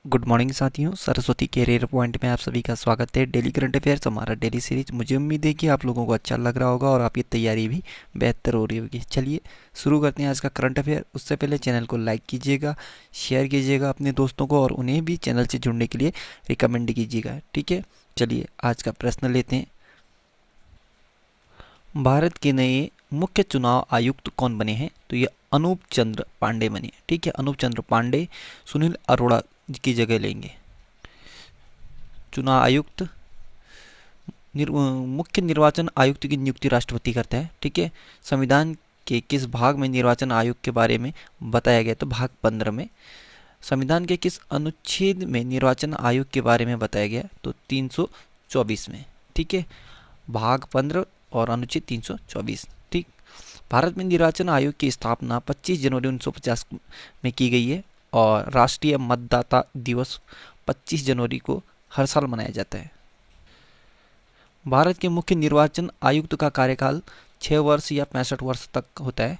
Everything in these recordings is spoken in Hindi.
गुड मॉर्निंग साथियों, सरस्वती कैरियर पॉइंट में आप सभी का स्वागत है। डेली करंट अफेयर्स हमारा डेली सीरीज। मुझे उम्मीद है कि आप लोगों को अच्छा लग रहा होगा और आपकी तैयारी भी बेहतर हो रही होगी। चलिए शुरू करते हैं आज का करंट अफेयर। उससे पहले चैनल को लाइक कीजिएगा, शेयर कीजिएगा अपने दोस्तों को और उन्हें भी चैनल से जुड़ने के लिए रिकमेंड कीजिएगा। ठीक है, चलिए आज का प्रश्न लेते हैं। भारत के नए मुख्य चुनाव आयुक्त कौन बने हैं? तो ये अनूप चंद्र पांडे बने। ठीक है, अनूप चंद्र पांडे सुनील अरोड़ा की जगह लेंगे। चुनाव आयुक्त मुख्य निर्वाचन आयुक्त की नियुक्ति राष्ट्रपति करता है। ठीक है, संविधान के किस भाग में निर्वाचन आयोग के बारे में बताया गया? तो भाग 15 में। संविधान के किस अनुच्छेद में निर्वाचन आयोग के बारे में बताया गया? तो 324 में। ठीक है, भाग 15 और अनुच्छेद 324। ठीक, भारत में निर्वाचन आयोग की स्थापना 25 जनवरी 1950 में की गई है और राष्ट्रीय मतदाता दिवस 25 जनवरी को हर साल मनाया जाता है। भारत के मुख्य निर्वाचन आयुक्त का कार्यकाल 6 वर्ष या 65 वर्ष तक होता है।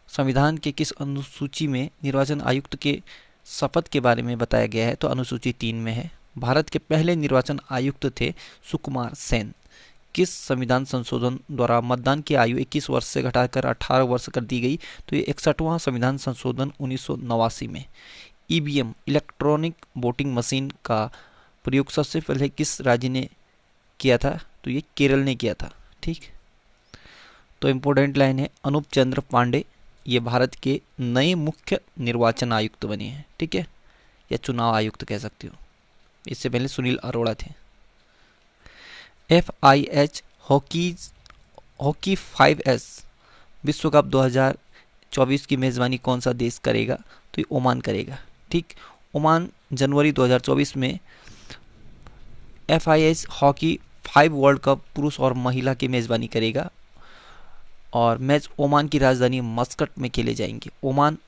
संविधान के किस अनुसूची में निर्वाचन आयुक्त के शपथ के बारे में बताया गया है? तो अनुसूची 3 में है। भारत के पहले निर्वाचन आयुक्त थे सुकुमार सेन। किस संविधान संशोधन द्वारा मतदान की आयु 21 वर्ष से घटाकर 18 वर्ष कर दी गई? तो ये 61वां संविधान संशोधन 1989 में। ईवीएम इलेक्ट्रॉनिक वोटिंग मशीन का प्रयोग सबसे पहले किस राज्य ने किया था? तो ये केरल ने किया था। ठीक, तो इम्पोर्टेंट लाइन है, अनूप चंद्र पांडे ये भारत के नए मुख्य निर्वाचन आयुक्त बने हैं। ठीक है, या चुनाव आयुक्त कह सकते हो। इससे पहले सुनील अरोड़ा थे। FIH हॉकी 5S विश्व कप 2024 की मेज़बानी कौन सा देश करेगा? तो ये ओमान करेगा। ठीक, ओमान जनवरी 2024 में FIH हॉकी 5 वर्ल्ड कप पुरुष और महिला की मेज़बानी करेगा और मैच ओमान की राजधानी मस्कट में खेले जाएंगे। ओमान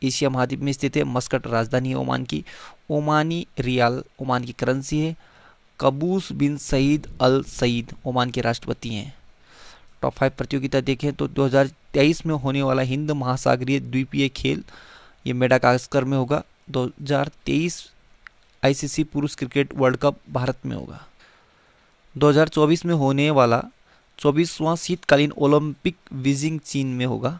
एशिया महाद्वीप में स्थित है। मस्कट राजधानी है ओमान की। ओमानी रियाल ओमान की करेंसी है। कबूस बिन सईद अल सईद ओमान के राष्ट्रपति हैं। टॉप 5 प्रतियोगिता देखें तो 2023 में होने वाला हिंद महासागरीय द्वीपीय खेल ये मेडागास्कर में होगा। 2023 ICC पुरुष क्रिकेट वर्ल्ड कप भारत में होगा। 2024 में होने वाला 24वां शीतकालीन ओलंपिक बीजिंग चीन में होगा।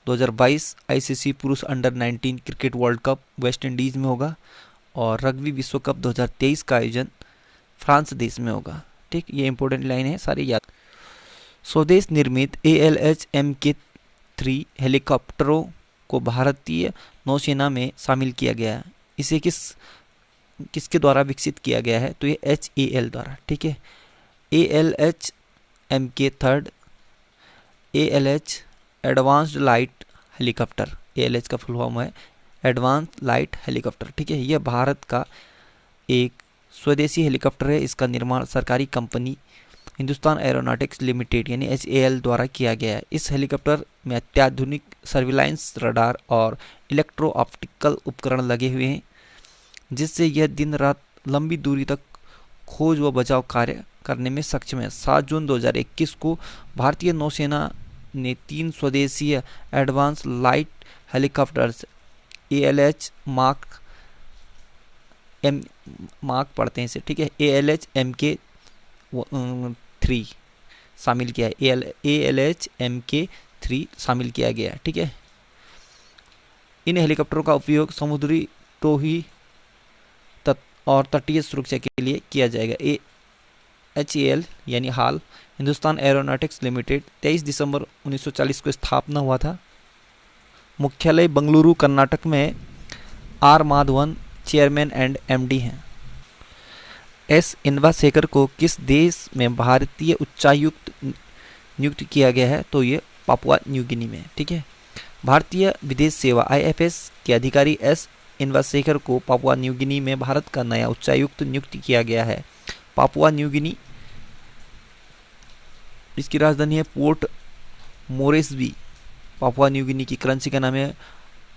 2022 ICC पुरुष under 19 cricket world cup West Indies में होगा और रग्बी विश्व कप 2023 का आयोजन फ्रांस देश में होगा। ठीक, ये इंपॉर्टेंट लाइन है, सारी याद। स्वदेश निर्मित ALH Mk3 हेलीकॉप्टरों को भारतीय नौसेना में शामिल किया गया है। इसे किसके द्वारा विकसित किया गया है? तो ये HAL द्वारा। ठीक है, ALH Mk3 ALH advanced light helicopter. ALH का फुल फॉर्म है एडवांस लाइट हेलीकॉप्टर। ठीक है, यह भारत का एक स्वदेशी हेलीकॉप्टर है। इसका निर्माण सरकारी कंपनी हिंदुस्तान एरोनॉटिक्स लिमिटेड यानी HAL द्वारा किया गया है। इस हेलीकॉप्टर में अत्याधुनिक सर्विलांस रडार और इलेक्ट्रो ऑप्टिकल उपकरण लगे हुए हैं, जिससे यह दिन रात लंबी दूरी तक खोज व बचाव कार्य करने में सक्षम है। 7 जून 2021 को भारतीय नौसेना ने 3 स्वदेशी advance light helicopters ALH mark पढ़ते हैं इसे। ठीक है, ALH Mk3 शामिल किया है। ALH Mk3 शामिल किया गया है। ठीक है, इन हेलीकॉप्टरों का उपयोग समुद्री टोही और तटीय सुरक्षा के लिए किया जाएगा। HAL यानी हाल हिंदुस्तान एरोनॉटिक्स लिमिटेड 23 दिसंबर 1940 को स्थापना हुआ था। मुख्यालय बंगलुरु कर्नाटक में। R Madhavan chairman and MD हैं। S इनवाशेखर को किस देश में भारतीय उच्चायुक्त नियुक्त किया गया है? तो ये पापुआ न्यू गिनी में। ठीक है, भारतीय विदेश सेवा IFS के अधिकारी S इनवाशेखर को पापुआ न्यू गिनी में भारत का नया उच्चायुक्त नियुक्त किया गया है। पापुआ न्यू गिनी, इसकी राजधानी है port Moresby. Papua New Guinea की करेंसी का नाम है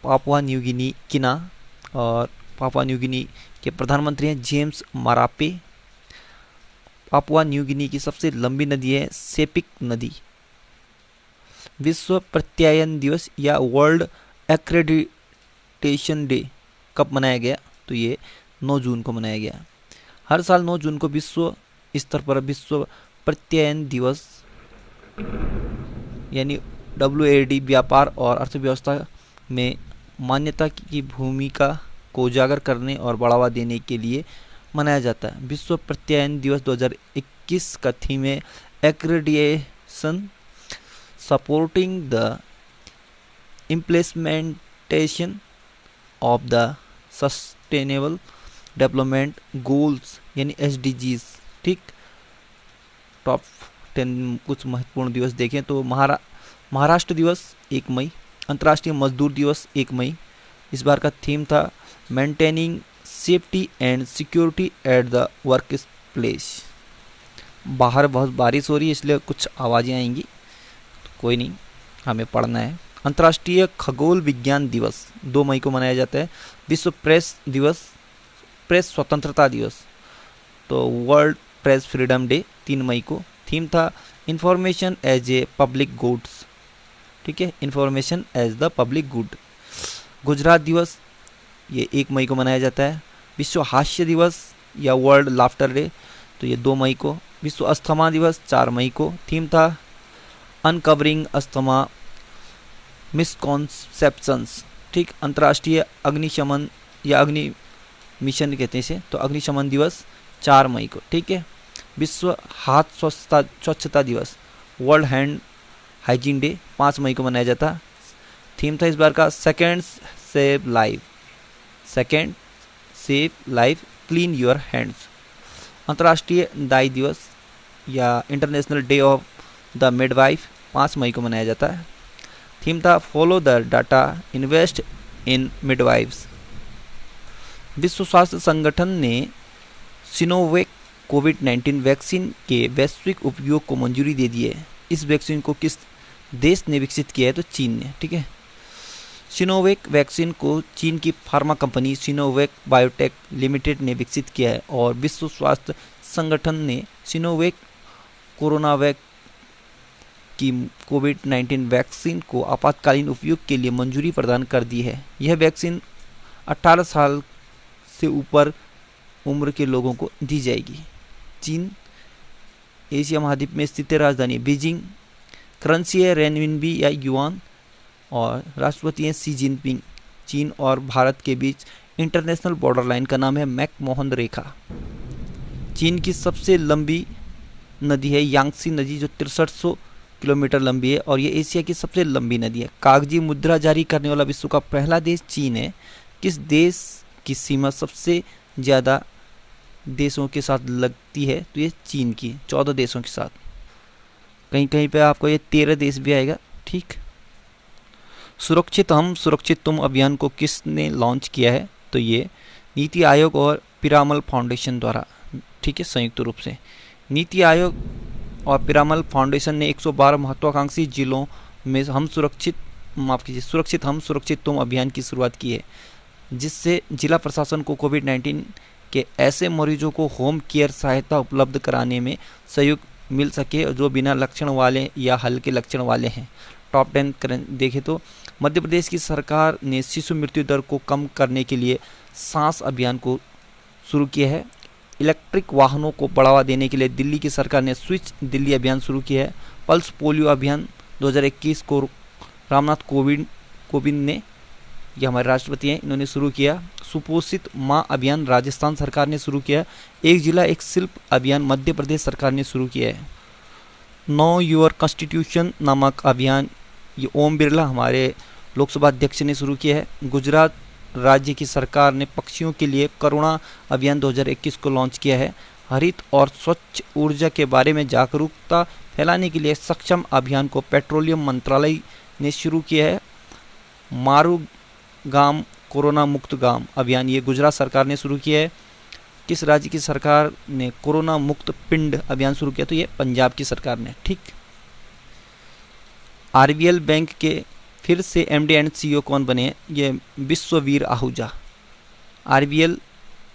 पापुआ न्यू गिनी किना और पापुआ न्यू गिनी के प्रधानमंत्री हैं James Marape. Papua New Guinea की सबसे लंबी नदी है सेपिक नदी। विश्व प्रत्यायन दिवस या वर्ल्ड एक्रेडिटेशन डे कब मनाया गया? तो ये 9 जून को मनाया गया। हर साल 9 जून को विश्व स्तर पर विश्व प्रत्यायन दिवस यानी WAD व्यापार और अर्थव्यवस्था में मान्यता की भूमिका को उजागर करने और बढ़ावा देने के लिए मनाया जाता है। विश्व प्रत्यायन दिवस 2021 का थीम है accreditation supporting the implementation of the sustainable development goals यानी SDGs। ठीक, टॉप 10 कुछ महत्वपूर्ण दिवस देखें तो महाराष्ट्र दिवस 1 मई, अंतर्राष्ट्रीय मजदूर दिवस 1 मई। इस बार का थीम था maintaining safety and security at the work place. बाहर बहुत बारिश हो रही है इसलिए कुछ आवाज़ें आएंगी, तो कोई नहीं, हमें पढ़ना है। अंतर्राष्ट्रीय खगोल विज्ञान दिवस 2 मई को मनाया जाता है। विश्व प्रेस दिवस, प्रेस स्वतंत्रता दिवस तो वर्ल्ड प्रेस फ्रीडम डे 3 मई को। थीम था information as a public goods. ठीक है, information as the public good. Gujarat दिवस ये 1 मई को मनाया जाता है। विश्व हास्य दिवस या वर्ल्ड लाफ्टर डे तो ये 2 मई को। विश्व अस्थमा दिवस 4 मई को। थीम था अनकवरिंग अस्थमा मिसकॉन्सेप्शंस। ठीक, अंतर्राष्ट्रीय अग्निशमन या अग्नि मिशन कहते हैं इसे, तो अग्निशमन दिवस 4 मई को। ठीक है, विश्व हाथ स्वच्छता दिवस वर्ल्ड हैंड हाइजीन डे 5 मई को मनाया जाता। थीम था इस बार का seconds save life, second save life clean your hands. अंतर्राष्ट्रीय दाई दिवस या international day of the midwife 5 मई को मनाया जाता है। थीम था follow the data invest in midwives. विश्व स्वास्थ्य संगठन ने सिनोवेक कोविड-19 वैक्सीन के वैश्विक उपयोग को मंजूरी दे दी है। इस वैक्सीन को किस देश ने विकसित किया है? तो चीन ने। ठीक है, सिनोवेक वैक्सीन को चीन की pharma company Sinovac biotech limited ने विकसित किया है और विश्व स्वास्थ्य संगठन ने सिनोवेक कोरोनावैक की कोविड-19 वैक्सीन को आपातकालीन उपयोग के लिए मंजूरी प्रदान कर दी है। यह वैक्सीन 18 साल से ऊपर उम्र के लोगों को दी जाएगी। चीन एशिया महाद्वीप में स्थित राजधानी बीजिंग, करेंसी है रेनमिनबी या युआन और राष्ट्रपति हैं शी जिनपिंग। चीन और भारत के बीच इंटरनेशनल बॉर्डर लाइन का नाम है मैकमोहन रेखा। चीन की सबसे लंबी नदी है यांगत्से नदी जो 6300 किलोमीटर लंबी है और ये एशिया की सबसे लंबी नदी है। कागजी मुद्रा जारी करने वाला विश्व का पहला देश चीन है। किस देश की सीमा सबसे ज़्यादा देशों के साथ लगती है? तो ये चीन की 14 देशों के साथ। कहीं कहीं पे आपको ये 13 देश भी आएगा। ठीक, सुरक्षित हम सुरक्षित तुम अभियान को किसने लॉन्च किया है? तो ये नीति आयोग और पिरामल फाउंडेशन द्वारा। ठीक है, संयुक्त रूप से नीति आयोग और पिरामल फाउंडेशन ने 112 महत्वाकांक्षी जिलों में सुरक्षित हम सुरक्षित तुम अभियान की शुरुआत की है, जिससे जिला प्रशासन को कोविड-19 के ऐसे मरीजों को होम केयर सहायता उपलब्ध कराने में सहयोग मिल सके जो बिना लक्षण वाले या हल्के लक्षण वाले हैं। टॉप 10 देखें तो मध्य प्रदेश की सरकार ने शिशु मृत्यु दर को कम करने के लिए सांस अभियान को शुरू किया है। इलेक्ट्रिक वाहनों को बढ़ावा देने के लिए दिल्ली की सरकार ने स्विच दिल्ली अभियान शुरू किया है। पल्स पोलियो अभियान 2021 को रामनाथ कोविंद ने, ये हमारे राष्ट्रपति हैं, इन्होंने शुरू किया। सुपोषित माँ अभियान राजस्थान सरकार ने शुरू किया। एक जिला एक शिल्प अभियान मध्य प्रदेश सरकार ने शुरू किया है। नो योर कॉन्स्टिट्यूशन नामक अभियान ये ओम बिरला हमारे लोकसभा अध्यक्ष ने शुरू किया है। गुजरात राज्य की सरकार ने पक्षियों के लिए करुणा अभियान 2021 को लॉन्च किया है। हरित और स्वच्छ ऊर्जा के बारे में जागरूकता फैलाने के लिए सक्षम अभियान को पेट्रोलियम मंत्रालय ने शुरू किया है। मारू गांव कोरोना मुक्त गांव अभियान ये गुजरात सरकार ने शुरू किया है। किस राज्य की सरकार ने कोरोना मुक्त पिंड अभियान शुरू किया? तो ये पंजाब की सरकार ने। ठीक, RBL बैंक के फिर से MD एंड CEO कौन बने? ये विश्ववीर आहूजा। RBL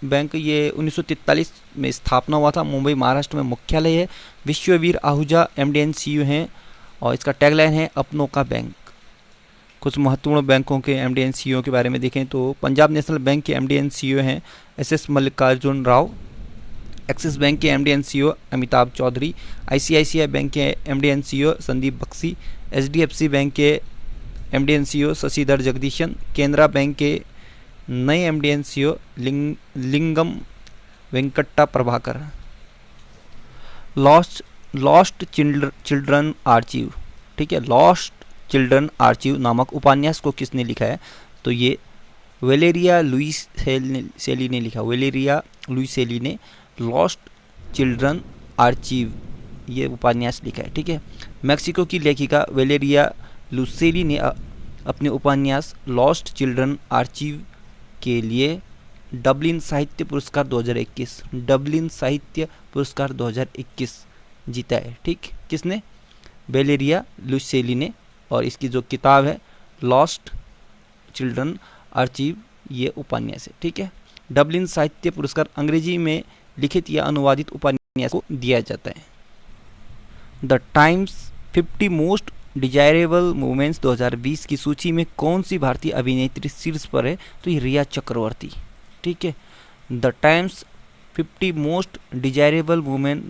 बैंक ये 1943 में स्थापना हुआ था, मुंबई महाराष्ट्र में मुख्यालय है। Vishwavir Ahuja MD and CEO हैं और इसका टैगलाइन है अपनों का बैंक। कुछ महत्वपूर्ण बैंकों के एमडी एंड सीईओ के बारे में देखें तो पंजाब नेशनल बैंक के एमडी एंड सीईओ हैं SS Mallikarjun Rao, Axis bank के MD and CEO Amitabh Chaudhary, ICICI bank के MD and CEO Sandeep Bakhshi, HDFC bank के MD and CEO Shashidhar Jagdishan, Canara bank के नए MD and CEO Lingam Venkata Prabhakar. Lost children archive, ठीक है, लॉस्ट चिल्ड्रन आर्चिव नामक उपन्यास को किसने लिखा है? तो ये वेलेरिया लुइस सेली ने लिखा। वेलेरिया लुइस सेली ने लॉस्ट चिल्ड्रन आर्चिव ये उपन्यास लिखा है, ठीक है। मैक्सिको की लेखिका वेलेरिया लुसेली ने अपने उपन्यास लॉस्ट चिल्ड्रन आर्चिव के लिए डबलिन साहित्य पुरस्कार 2021 जीता है, ठीक। किसने? वेलेरिया लुसेली ने। और इसकी जो किताब है लॉस्ट चिल्ड्रन आर्चिव ये उपन्यास है, ठीक है। डबलिन साहित्य पुरस्कार अंग्रेजी में लिखित या अनुवादित उपन्यास को दिया जाता है। The times 50 most desirable movements 2020 की सूची में कौन सी भारतीय अभिनेत्री शीर्ष पर है? तो ये रिया चक्रवर्ती, ठीक है। The times 50 most desirable movement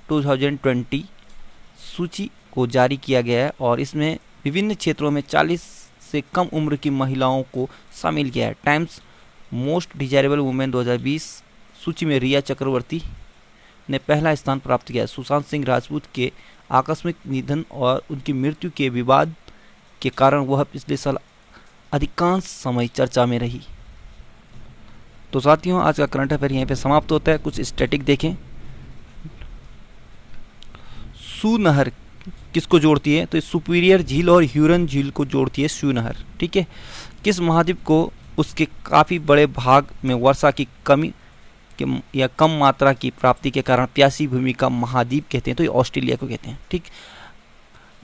2020 सूची को जारी किया गया है और इसमें विभिन्न क्षेत्रों में 40 से कम उम्र की महिलाओं को शामिल किया है। टाइम्स मोस्ट डिजायरेबल वुमेन 2020 सूची में रिया चक्रवर्ती ने पहला स्थान प्राप्त किया है। सुशांत सिंह राजपूत के आकस्मिक निधन और उनकी मृत्यु के विवाद के कारण वह पिछले साल अधिकांश समय चर्चा में रही। तो साथियों, आज का करंट अफेयर यहीं पे समाप्त होता है। कुछ स्टैटिक देखें। सू नहर किसको जोड़ती है? तो सुपीरियर झील और ह्यूरन झील को जोड़ती है सू नहर, ठीक है। किस महाद्वीप को उसके काफ़ी बड़े भाग में वर्षा की कमी या कम मात्रा की प्राप्ति के कारण प्यासी भूमि का महाद्वीप कहते हैं? तो ये ऑस्ट्रेलिया को कहते हैं, ठीक।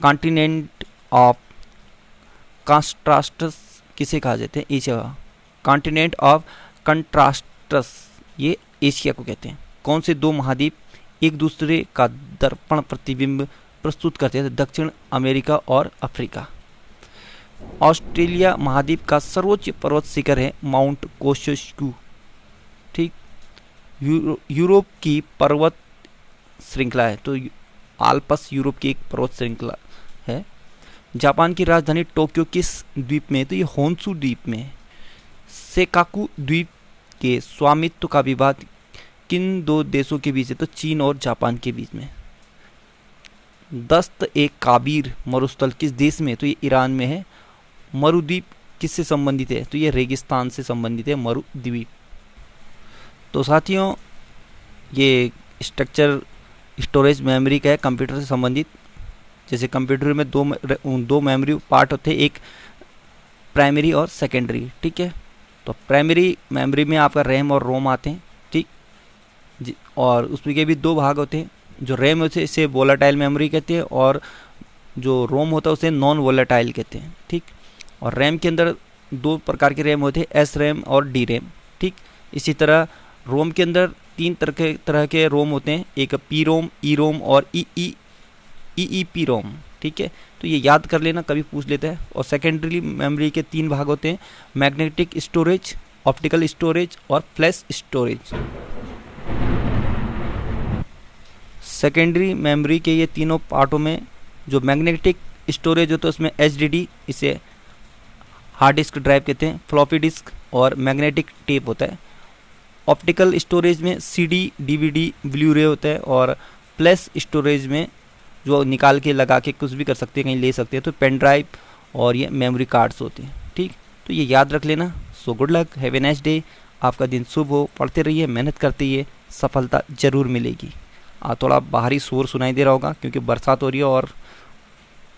कॉन्टिनेंट ऑफ कंट्रास्टस किसे कहा जाता है? एशिया। कॉन्टिनेंट ऑफ कंट्रास्टस ये एशिया को कहते हैं। कौन से दो महाद्वीप एक दूसरे का दर्पण प्रतिबिंब प्रस्तुत करते हैं? दक्षिण अमेरिका और अफ्रीका। ऑस्ट्रेलिया महाद्वीप का सर्वोच्च पर्वत शिखर है माउंट कोशोस्कू, ठीक। यूरोप की पर्वत श्रृंखला है, तो आल्प्स यूरोप की एक पर्वत श्रृंखला है। जापान की राजधानी टोक्यो किस द्वीप में है? तो ये होन्शु द्वीप में है। सेकाकू द्वीप के स्वामित्व का विवाद किन दो देशों के बीच है? तो चीन और जापान के बीच में। दस्त ए काबीर मरुस्थल किस देश में? तो ये ईरान में है। मरुद्वीप किससे संबंधित है? तो ये रेगिस्तान से संबंधित है मरुद्वीप। तो साथियों, ये स्ट्रक्चर स्टोरेज मेमोरी का है कंप्यूटर से संबंधित। जैसे कंप्यूटर में दो मेमोरी पार्ट होते हैं, एक प्राइमरी और सेकेंडरी, ठीक है। तो प्राइमरी मेमोरी में आपका रैम और रोम आते हैं, ठीक। और उसमें के भी दो भाग होते हैं। जो रैम होते हैं इसे वोलेटाइल मेमोरी कहते हैं और जो रोम होता है उसे नॉन वोलेटाइल कहते हैं, ठीक। और रैम के अंदर दो प्रकार के रैम होते हैं, एस रैम और डी रैम, ठीक। इसी तरह रोम के अंदर तीन तरह के रोम होते हैं, एक पी रोम, ई रोम और ई पी रोम, ठीक है। तो ये याद कर लेना, कभी पूछ लेता है। और सेकेंडरी मेमोरी के तीन भाग होते हैं, मैग्नेटिक स्टोरेज, ऑप्टिकल स्टोरेज और फ्लैश स्टोरेज। सेकेंडरी मेमोरी के ये तीनों पार्टों में जो मैग्नेटिक स्टोरेज होता है उसमें एचडीडी, इसे हार्ड डिस्क ड्राइव कहते हैं, फ्लॉपी डिस्क और मैग्नेटिक टेप होता है। ऑप्टिकल स्टोरेज में सीडी, डीवीडी, ब्लू रे होता है। और फ्लैश स्टोरेज में जो निकाल के लगा के कुछ भी कर सकते हैं, कहीं ले सकते हैं, तो पेन ड्राइव और ये मेमोरी कार्ड्स होते हैं, ठीक। तो ये याद रख लेना। So good luck, have a nice day. आपका दिन शुभ हो, पढ़ते रहिए, मेहनत करते रहिए, सफलता जरूर मिलेगी। थोड़ा बाहरी शोर सुनाई दे रहा होगा क्योंकि बरसात हो रही है और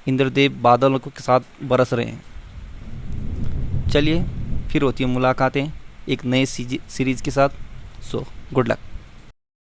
इंद्रदेव बादलों के साथ बरस रहे हैं। चलिए फिर होती है मुलाकातें एक नए सीरीज के साथ। So good luck.